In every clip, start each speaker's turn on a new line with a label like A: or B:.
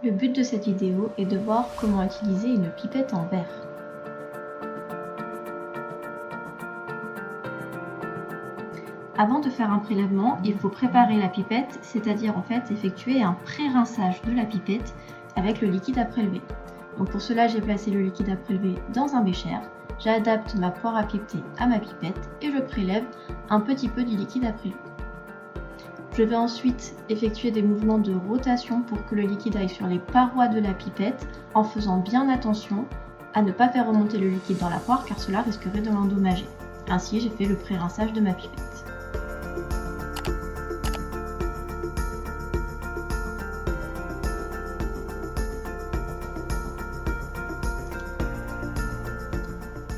A: Le but de cette vidéo est de voir comment utiliser une pipette en verre. Avant de faire un prélèvement, il faut préparer la pipette, c'est-à-dire effectuer un pré-rinçage de la pipette avec le liquide à prélever. Donc pour cela, j'ai placé le liquide à prélever dans un bécher, j'adapte ma poire à pipeter à ma pipette et je prélève un petit peu du liquide à prélever. Je vais ensuite effectuer des mouvements de rotation pour que le liquide aille sur les parois de la pipette en faisant bien attention à ne pas faire remonter le liquide dans la poire car cela risquerait de l'endommager. Ainsi, j'ai fait le pré-rinçage de ma pipette.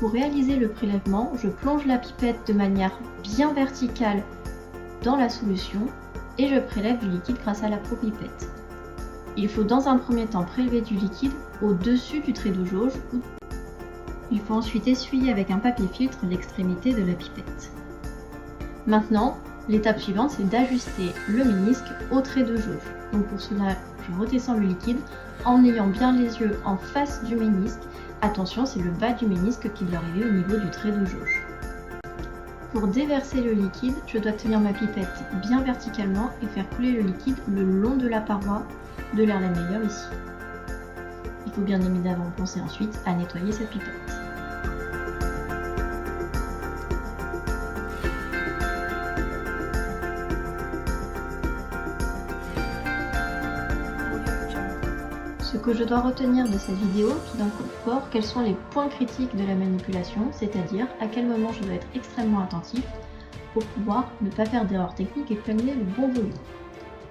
A: Pour réaliser le prélèvement, je plonge la pipette de manière bien verticale dans la solution et je prélève du liquide grâce à la propipette. Il faut dans un premier temps prélever du liquide au-dessus du trait de jauge. Il faut ensuite essuyer avec un papier filtre l'extrémité de la pipette. Maintenant, l'étape suivante, c'est d'ajuster le ménisque au trait de jauge. Donc pour cela, je redescends le liquide en ayant bien les yeux en face du ménisque. Attention, c'est le bas du ménisque qui doit arriver au niveau du trait de jauge. Pour déverser le liquide, je dois tenir ma pipette bien verticalement et faire couler le liquide le long de la paroi de l'air lamiaire ici. Il faut bien évidemment penser ensuite à nettoyer cette pipette. Ce que je dois retenir de cette vidéo, tout d'abord, quels sont les points critiques de la manipulation, c'est-à-dire à quel moment je dois être extrêmement attentif pour pouvoir ne pas faire d'erreurs techniques et prélever le bon volume.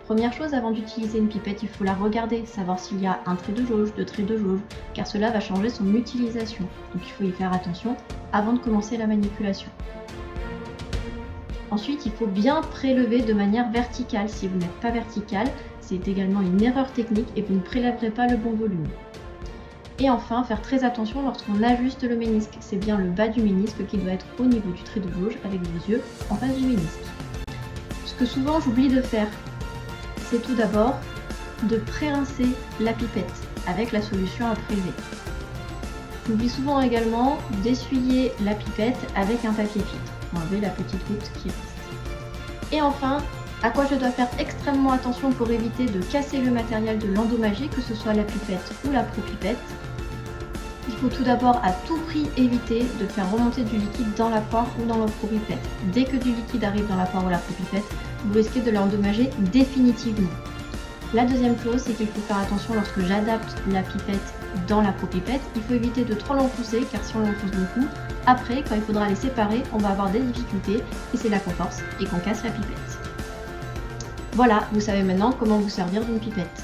A: Première chose, avant d'utiliser une pipette, il faut la regarder, savoir s'il y a un trait de jauge, deux traits de jauge, car cela va changer son utilisation. Donc il faut y faire attention avant de commencer la manipulation. Ensuite, il faut bien prélever de manière verticale. Si vous n'êtes pas vertical, c'est également une erreur technique et vous ne prélèverez pas le bon volume. Et enfin, faire très attention lorsqu'on ajuste le ménisque. C'est bien le bas du ménisque qui doit être au niveau du trait de jauge avec vos yeux en face du ménisque. Ce que souvent j'oublie de faire, c'est tout d'abord de pré-rincer la pipette avec la solution à prélever. J'oublie souvent également d'essuyer la pipette avec un papier filtre pour enlever la petite goutte qui reste. Et enfin, à quoi je dois faire extrêmement attention pour éviter de casser le matériel, de l'endommager, que ce soit la pipette ou la propipette. Il faut tout d'abord à tout prix éviter de faire remonter du liquide dans la poire ou dans la propipette. Dès que du liquide arrive dans la poire ou la propipette, vous risquez de l'endommager définitivement. La deuxième chose, c'est qu'il faut faire attention lorsque j'adapte la pipette dans la propipette. Il faut éviter de trop l'enfoncer, car si on l'enfonce beaucoup, après, quand il faudra les séparer, on va avoir des difficultés et c'est là qu'on force et qu'on casse la pipette. Voilà, vous savez maintenant comment vous servir d'une pipette.